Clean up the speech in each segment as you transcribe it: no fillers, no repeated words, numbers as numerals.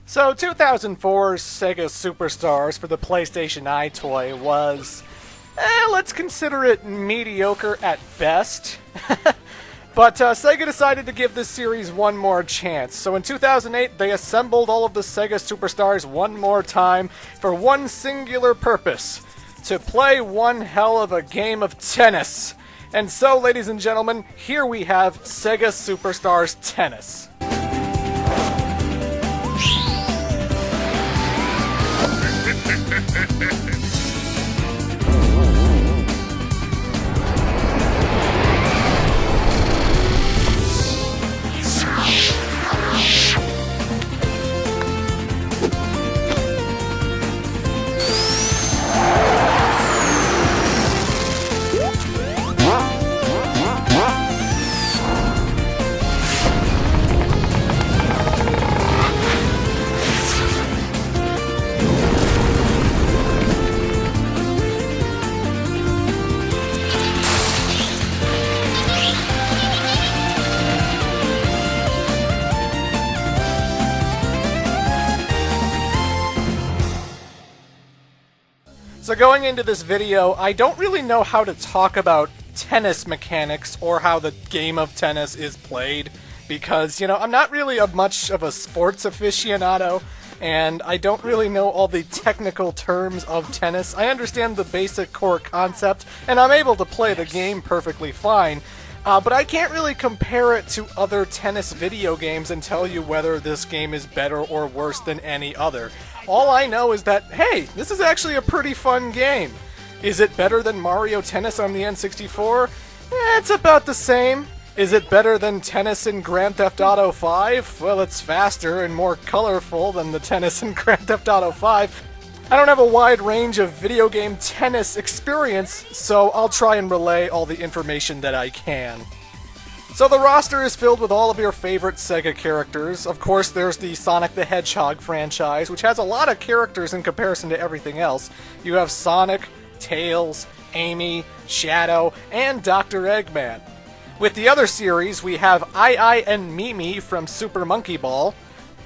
So 2004's Sega Superstars for the PlayStation iToy was, let's consider it mediocre at best. But Sega decided to give this series one more chance. So in 2008, they assembled all of the Sega Superstars one more time for one singular purpose: to play one hell of a game of tennis. And so, ladies and gentlemen, here we have Sega Superstars Tennis. So going into this video, I don't really know how to talk about tennis mechanics or how the game of tennis is played, because, I'm not really much of a sports aficionado, and I don't really know all the technical terms of tennis. I understand the basic core concept, and I'm able to play the game perfectly fine, but I can't really compare it to other tennis video games and tell you whether this game is better or worse than any other. All I know is that, hey, this is actually a pretty fun game. Is it better than Mario Tennis on the N64? It's about the same. Is it better than tennis in Grand Theft Auto 5? Well, it's faster and more colorful than the tennis in Grand Theft Auto 5. I don't have a wide range of video game tennis experience, so I'll try and relay all the information that I can. So the roster is filled with all of your favorite Sega characters. Of course, there's the Sonic the Hedgehog franchise, which has a lot of characters in comparison to everything else. You have Sonic, Tails, Amy, Shadow, and Dr. Eggman. With the other series, we have Ai and Mimi from Super Monkey Ball,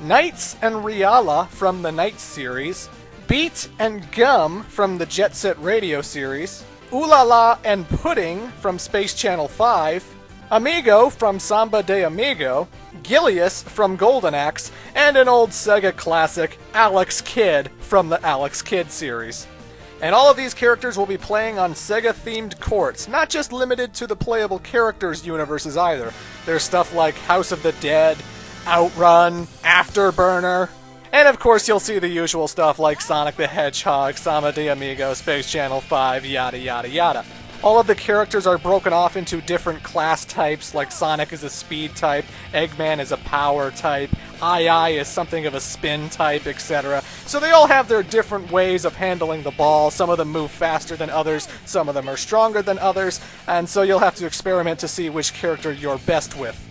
Knights and Riala from the Knights series, Beat and Gum from the Jet Set Radio series, Ulala and Pudding from Space Channel 5, Amigo from Samba de Amigo, Gilius from Golden Axe, and an old Sega classic, Alex Kidd from the Alex Kidd series. And all of these characters will be playing on Sega-themed courts, not just limited to the playable characters universes either. There's stuff like House of the Dead, Outrun, Afterburner, and of course you'll see the usual stuff like Sonic the Hedgehog, Samba de Amigo, Space Channel 5, yada yada yada. All of the characters are broken off into different class types, like Sonic is a speed type, Eggman is a power type, Ai is something of a spin type, etc. So they all have their different ways of handling the ball. Some of them move faster than others, some of them are stronger than others, and so you'll have to experiment to see which character you're best with.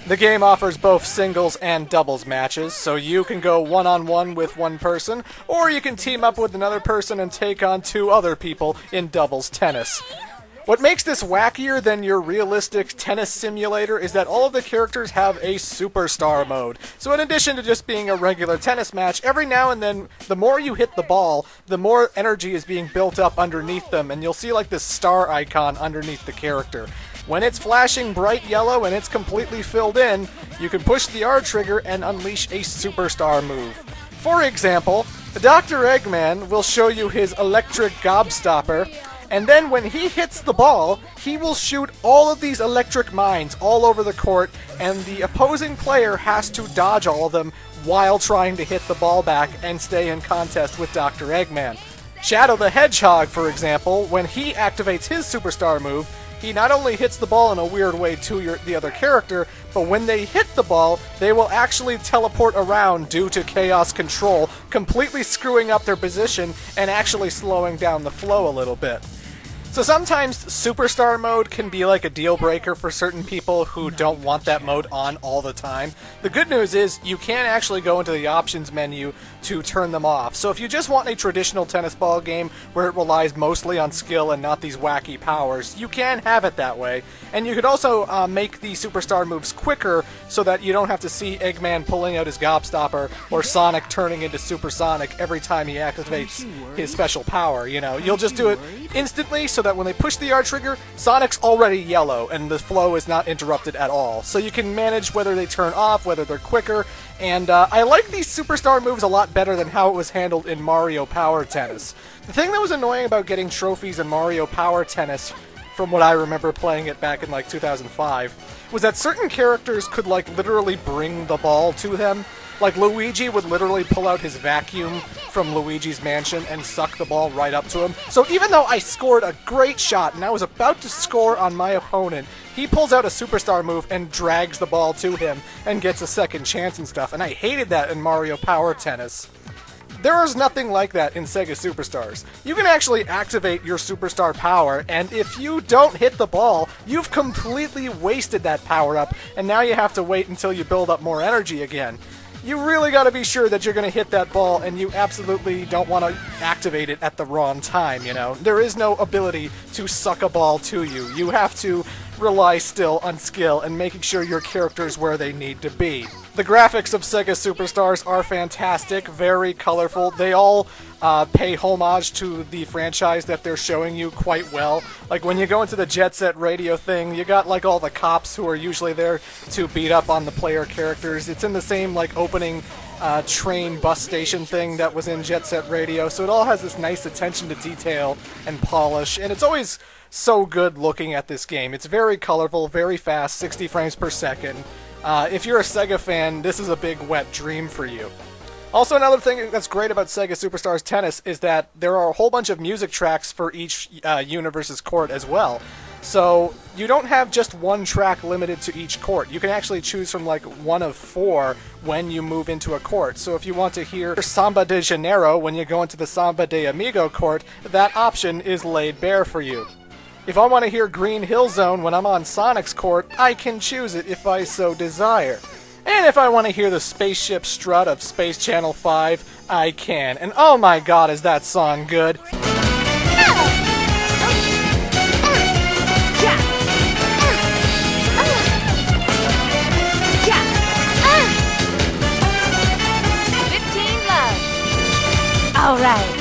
The game offers both singles and doubles matches, so you can go one-on-one with one person, or you can team up with another person and take on two other people in doubles tennis. What makes this wackier than your realistic tennis simulator is that all of the characters have a superstar mode. So in addition to just being a regular tennis match, every now and then, the more you hit the ball, the more energy is being built up underneath them, and you'll see like this star icon underneath the character. When it's flashing bright yellow and it's completely filled in, you can push the R trigger and unleash a superstar move. For example, Dr. Eggman will show you his electric gobstopper, and then when he hits the ball, he will shoot all of these electric mines all over the court, and the opposing player has to dodge all of them while trying to hit the ball back and stay in contest with Dr. Eggman. Shadow the Hedgehog, for example, when he activates his superstar move, he not only hits the ball in a weird way to the other character, but when they hit the ball, they will actually teleport around due to chaos control, completely screwing up their position and actually slowing down the flow a little bit. So sometimes Superstar mode can be like a deal breaker for certain people who don't want that mode on all the time. The good news is you can actually go into the options menu to turn them off. So if you just want a traditional tennis ball game where it relies mostly on skill and not these wacky powers, you can have it that way. And you could also make the Superstar moves quicker so that you don't have to see Eggman pulling out his Gobstopper or Sonic turning into Supersonic every time he activates his special power. You know, you'll just do it instantly so that when they push the R trigger, Sonic's already yellow and the flow is not interrupted at all. So you can manage whether they turn off, whether they're quicker, and I like these Superstar moves a lot better than how it was handled in Mario Power Tennis. The thing that was annoying about getting trophies in Mario Power Tennis, from what I remember playing it back in like 2005, was that certain characters could like literally bring the ball to them. Like, Luigi would literally pull out his vacuum from Luigi's Mansion and suck the ball right up to him. So even though I scored a great shot and I was about to score on my opponent, he pulls out a Superstar move and drags the ball to him and gets a second chance and stuff. And I hated that in Mario Power Tennis. There is nothing like that in Sega Superstars. You can actually activate your Superstar power, and if you don't hit the ball, you've completely wasted that power-up, and now you have to wait until you build up more energy again. You really got to be sure that you're going to hit that ball, and you absolutely don't want to activate it at the wrong time, you know? There is no ability to suck a ball to you. You have to rely still on skill and making sure your character's where they need to be. The graphics of Sega Superstars are fantastic, very colorful. They all pay homage to the franchise that they're showing you quite well. Like when you go into the Jet Set Radio thing, you got like all the cops who are usually there to beat up on the player characters. It's in the same like opening train bus station thing that was in Jet Set Radio, so it all has this nice attention to detail and polish, and it's always so good looking at this game. It's very colorful, very fast, 60 frames per second. If you're a Sega fan, this is a big wet dream for you. Also, another thing that's great about Sega Superstars Tennis is that there are a whole bunch of music tracks for each universe's court as well. So you don't have just one track limited to each court. You can actually choose from like one of 4 when you move into a court. So if you want to hear Samba de Janeiro when you go into the Samba de Amigo court, that option is laid bare for you. If I want to hear Green Hill Zone when I'm on Sonic's court, I can choose it if I so desire. And if I want to hear the spaceship strut of Space Channel 5, I can. And oh my god, is that song good! All right.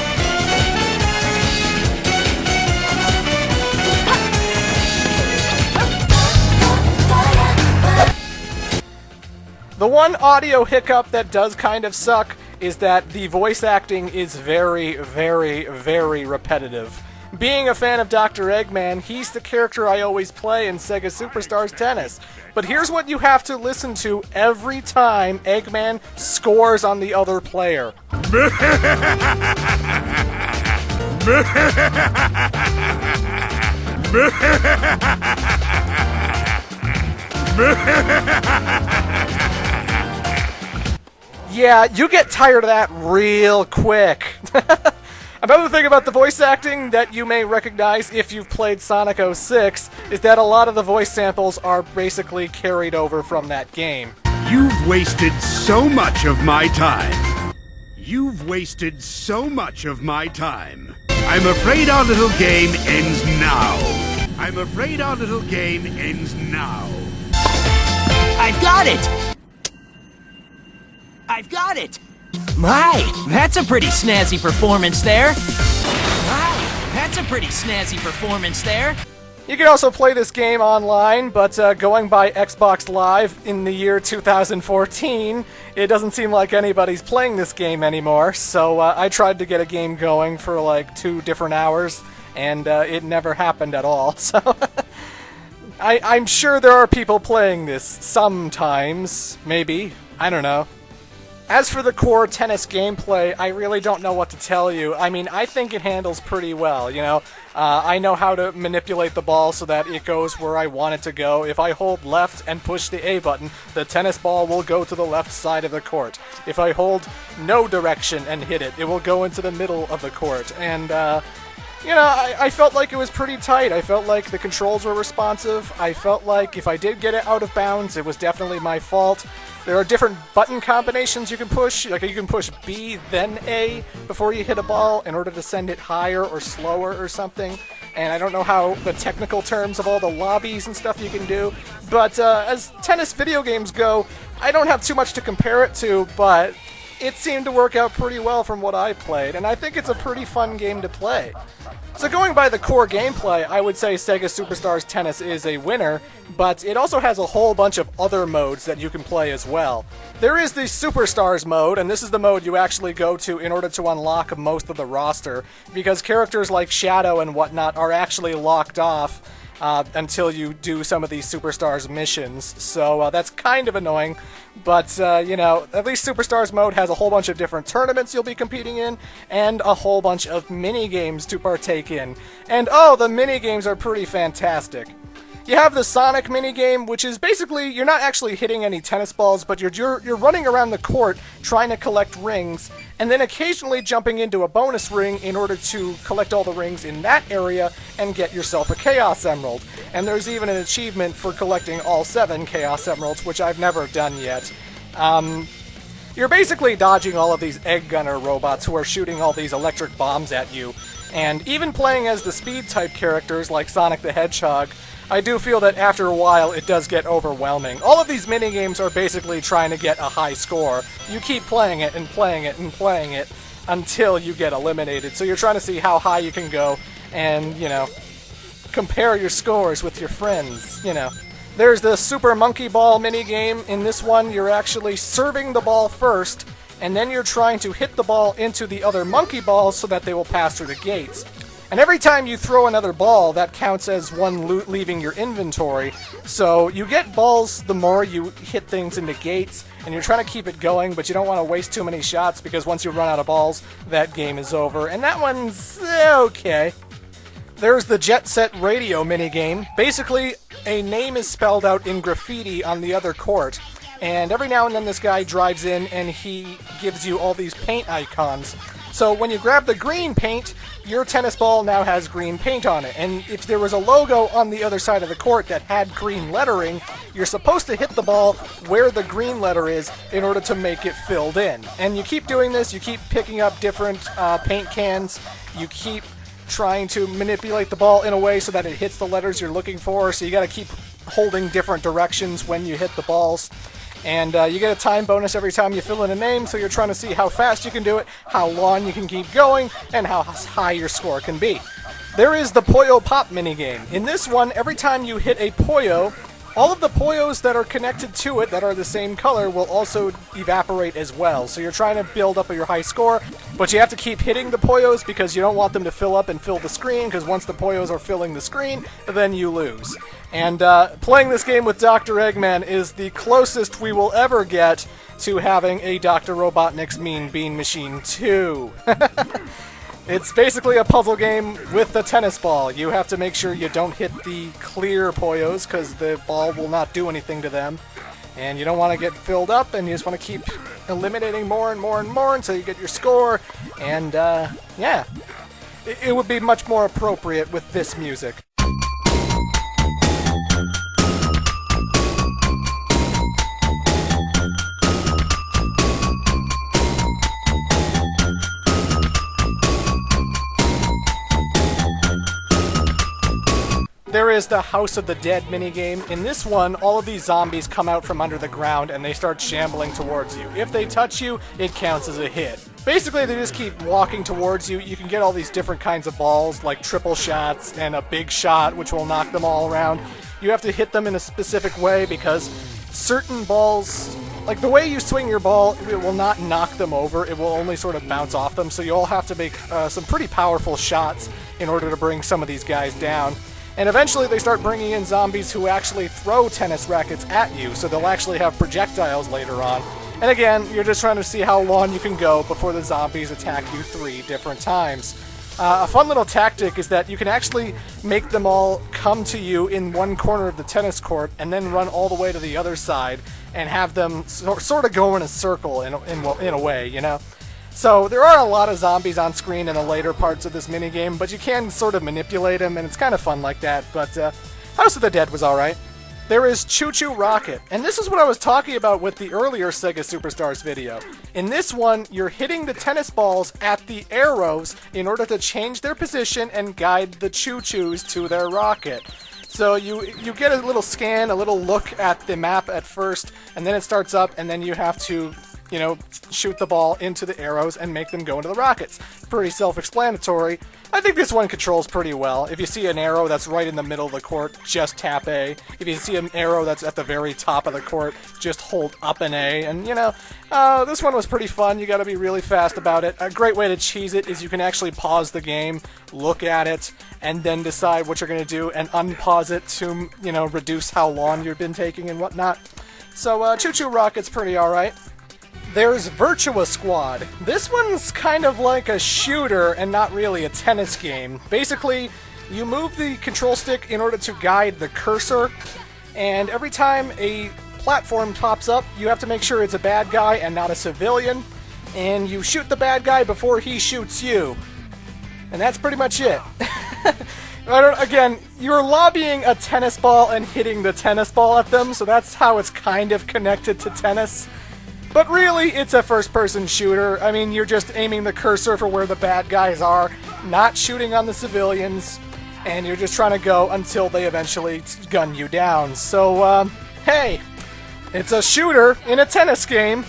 The one audio hiccup that does kind of suck is that the voice acting is very, very, very repetitive. Being a fan of Dr. Eggman, he's the character I always play in Sega Superstars Tennis. But here's what you have to listen to every time Eggman scores on the other player. Yeah, you get tired of that real quick. Another thing about the voice acting that you may recognize if you've played Sonic 06 is that a lot of the voice samples are basically carried over from that game. You've wasted so much of my time. You've wasted so much of my time. I'm afraid our little game ends now. I'm afraid our little game ends now. I've got it! I've got it! My, that's a pretty snazzy performance there. My, that's a pretty snazzy performance there. You can also play this game online, but going by Xbox Live in the year 2014, it doesn't seem like anybody's playing this game anymore, so I tried to get a game going for like 2 different hours, and it never happened at all, so... I'm sure there are people playing this sometimes, maybe, I don't know. As for the core tennis gameplay, I really don't know what to tell you. I mean, I think it handles pretty well, you know. I know how to manipulate the ball so that it goes where I want it to go. If I hold left and push the A button, the tennis ball will go to the left side of the court. If I hold no direction and hit it, it will go into the middle of the court. And you know, I felt like it was pretty tight. I felt like the controls were responsive. I felt like if I did get it out of bounds, it was definitely my fault. There are different button combinations you can push. Like, you can push B, then A before you hit a ball in order to send it higher or slower or something. And I don't know how the technical terms of all the lobbies and stuff you can do. But as tennis video games go, I don't have too much to compare it to, but it seemed to work out pretty well from what I played, and I think it's a pretty fun game to play. So going by the core gameplay, I would say Sega Superstars Tennis is a winner, but it also has a whole bunch of other modes that you can play as well. There is the Superstars mode, and this is the mode you actually go to in order to unlock most of the roster, because characters like Shadow and whatnot are actually locked off until you do some of these Superstars missions, so that's kind of annoying, but, you know, at least Superstars mode has a whole bunch of different tournaments you'll be competing in, and a whole bunch of mini-games to partake in. And, oh, the mini-games are pretty fantastic. You have the Sonic minigame, which is basically, you're not actually hitting any tennis balls, but you're running around the court trying to collect rings, and then occasionally jumping into a bonus ring in order to collect all the rings in that area and get yourself a Chaos Emerald. And there's even an achievement for collecting all 7 Chaos Emeralds, which I've never done yet. You're basically dodging all of these egg gunner robots who are shooting all these electric bombs at you. And even playing as the speed-type characters like Sonic the Hedgehog, I do feel that after a while it does get overwhelming. All of these minigames are basically trying to get a high score. You keep playing it and playing it and playing it until you get eliminated. So you're trying to see how high you can go and, you know, compare your scores with your friends, you know. There's the Super Monkey Ball minigame. In this one, you're actually serving the ball first, and then you're trying to hit the ball into the other monkey balls so that they will pass through the gates. And every time you throw another ball, that counts as one leaving your inventory. So you get balls the more you hit things into gates, and you're trying to keep it going, but you don't want to waste too many shots because once you run out of balls, that game is over. And that one's okay. There's the Jet Set Radio minigame. Basically, a name is spelled out in graffiti on the other court, and every now and then this guy drives in and he gives you all these paint icons. So when you grab the green paint, your tennis ball now has green paint on it. And if there was a logo on the other side of the court that had green lettering, you're supposed to hit the ball where the green letter is in order to make it filled in. And you keep doing this, you keep picking up different paint cans, you keep trying to manipulate the ball in a way so that it hits the letters you're looking for, so you gotta keep holding different directions when you hit the balls. And you get a time bonus every time you fill in a name, so you're trying to see how fast you can do it, how long you can keep going, and how high your score can be. There is the Poyo Pop minigame. In this one, every time you hit a Poyo, all of the Poyos that are connected to it that are the same color will also evaporate as well. So you're trying to build up your high score, but you have to keep hitting the Poyos because you don't want them to fill up and fill the screen, because once the Poyos are filling the screen, then you lose. And playing this game with Dr. Eggman is the closest we will ever get to having a Dr. Robotnik's Mean Bean Machine 2. It's basically a puzzle game with the tennis ball. You have to make sure you don't hit the clear Poyos because the ball will not do anything to them. And you don't want to get filled up, and you just want to keep eliminating more and more and more until you get your score. And, yeah. It would be much more appropriate with this music. There is the House of the Dead minigame. In this one, all of these zombies come out from under the ground and they start shambling towards you. If they touch you, it counts as a hit. Basically, they just keep walking towards you. You can get all these different kinds of balls, like triple shots and a big shot, which will knock them all around. You have to hit them in a specific way because certain balls, like the way you swing your ball, it will not knock them over. It will only sort of bounce off them. So you all have to make some pretty powerful shots in order to bring some of these guys down. And eventually they start bringing in zombies who actually throw tennis rackets at you, so they'll actually have projectiles later on. And again, you're just trying to see how long you can go before the zombies attack you 3 different times. A fun little tactic is that you can actually make them all come to you in one corner of the tennis court and then run all the way to the other side and have them sort of go in a circle in a way, you know? So there are a lot of zombies on screen in the later parts of this minigame, but you can sort of manipulate them, and it's kind of fun like that. But House of the Dead was alright. There is Chu Chu Rocket, and this is what I was talking about with the earlier Sega Superstars video. In this one, you're hitting the tennis balls at the arrows in order to change their position and guide the choo-choos to their rocket. So you get a little scan, a little look at the map at first, and then it starts up, and then you have to, you know, shoot the ball into the arrows and make them go into the rockets. Pretty self-explanatory. I think this one controls pretty well. If you see an arrow that's right in the middle of the court, just tap A. If you see an arrow that's at the very top of the court, just hold up an A. And, you know, this one was pretty fun. You gotta be really fast about it. A great way to cheese it is you can actually pause the game, look at it, and then decide what you're gonna do, and unpause it to, you know, reduce how long you've been taking and whatnot. So, Chu Chu Rocket's pretty alright. There's Virtuous Squad. This one's kind of like a shooter and not really a tennis game. Basically, you move the control stick in order to guide the cursor, and every time a platform pops up, you have to make sure it's a bad guy and not a civilian, and you shoot the bad guy before he shoots you. And that's pretty much it. Again, you're lobbying a tennis ball and hitting the tennis ball at them, so that's how it's kind of connected to tennis. But really, it's a first-person shooter. I mean, you're just aiming the cursor for where the bad guys are, not shooting on the civilians, and you're just trying to go until they eventually gun you down. So, hey, it's a shooter in a tennis game.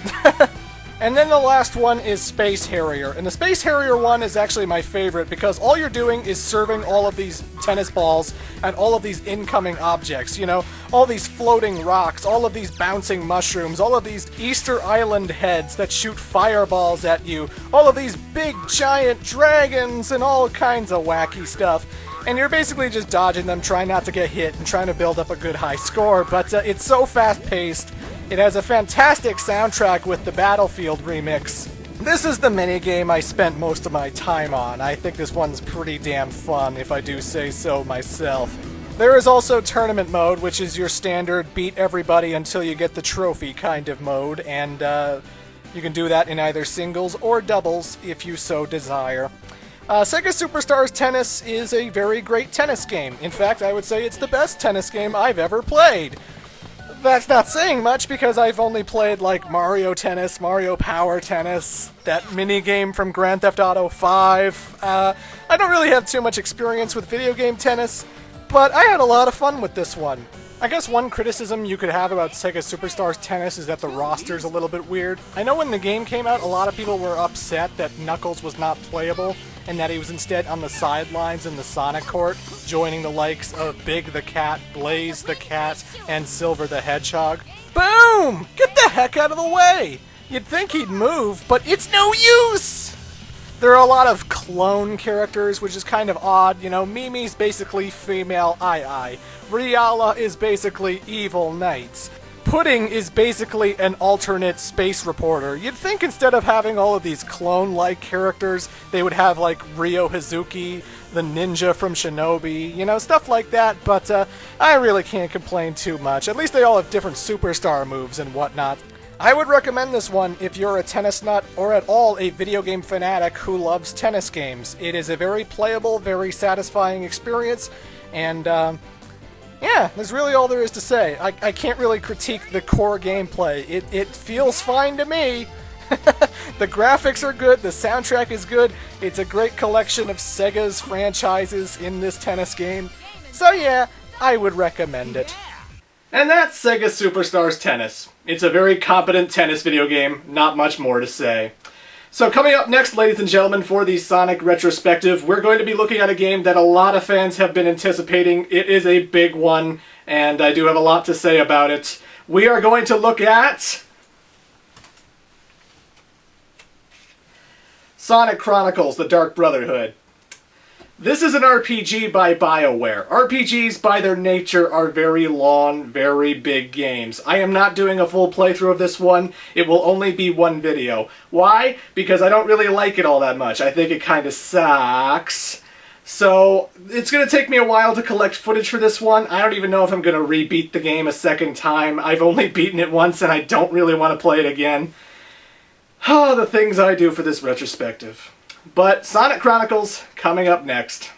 And then the last one is Space Harrier. And the Space Harrier one is actually my favorite because all you're doing is serving all of these tennis balls and all of these incoming objects. You know, all these floating rocks, all of these bouncing mushrooms, all of these Easter Island heads that shoot fireballs at you, all of these big giant dragons and all kinds of wacky stuff. And you're basically just dodging them, trying not to get hit, and trying to build up a good high score. But it's so fast-paced. It has a fantastic soundtrack with the Battlefield remix. This is the minigame I spent most of my time on. I think this one's pretty damn fun, if I do say so myself. There is also tournament mode, which is your standard beat everybody until you get the trophy kind of mode, and you can do that in either singles or doubles if you so desire. Sega Superstars Tennis is a very great tennis game. In fact, I would say it's the best tennis game I've ever played. That's not saying much because I've only played like Mario Tennis, Mario Power Tennis, that minigame from Grand Theft Auto 5. I don't really have too much experience with video game tennis, but I had a lot of fun with this one. I guess one criticism you could have about Sega Superstars Tennis is that the roster's a little bit weird. I know when the game came out, a lot of people were upset that Knuckles was not playable, and that he was instead on the sidelines in the Sonic Court, joining the likes of Big the Cat, Blaze the Cat, and Silver the Hedgehog. Boom! Get the heck out of the way! You'd think he'd move, but it's no use! There are a lot of clone characters, which is kind of odd. You know, Mimi's basically female Ai. Riala is basically evil knights. Pudding is basically an alternate space reporter. You'd think instead of having all of these clone-like characters, they would have, like, Ryo Hazuki, the ninja from Shinobi, you know, stuff like that, but I really can't complain too much. At least they all have different superstar moves and whatnot. I would recommend this one if you're a tennis nut or at all a video game fanatic who loves tennis games. It is a very playable, very satisfying experience, and yeah, that's really all there is to say. I can't really critique the core gameplay. It feels fine to me. The graphics are good, the soundtrack is good, it's a great collection of Sega's franchises in this tennis game. So yeah, I would recommend it. And that's Sega Superstars Tennis. It's a very competent tennis video game, not much more to say. So coming up next, ladies and gentlemen, for the Sonic retrospective, we're going to be looking at a game that a lot of fans have been anticipating. It is a big one, and I do have a lot to say about it. We are going to look at Sonic Chronicles: The Dark Brotherhood. This is an RPG by BioWare. RPGs, by their nature, are very long, very big games. I am not doing a full playthrough of this one. It will only be one video. Why? Because I don't really like it all that much. I think it kind of sucks. So, it's going to take me a while to collect footage for this one. I don't even know if I'm going to rebeat the game a second time. I've only beaten it once and I don't really want to play it again. The things I do for this retrospective. But Sonic Chronicles coming up next.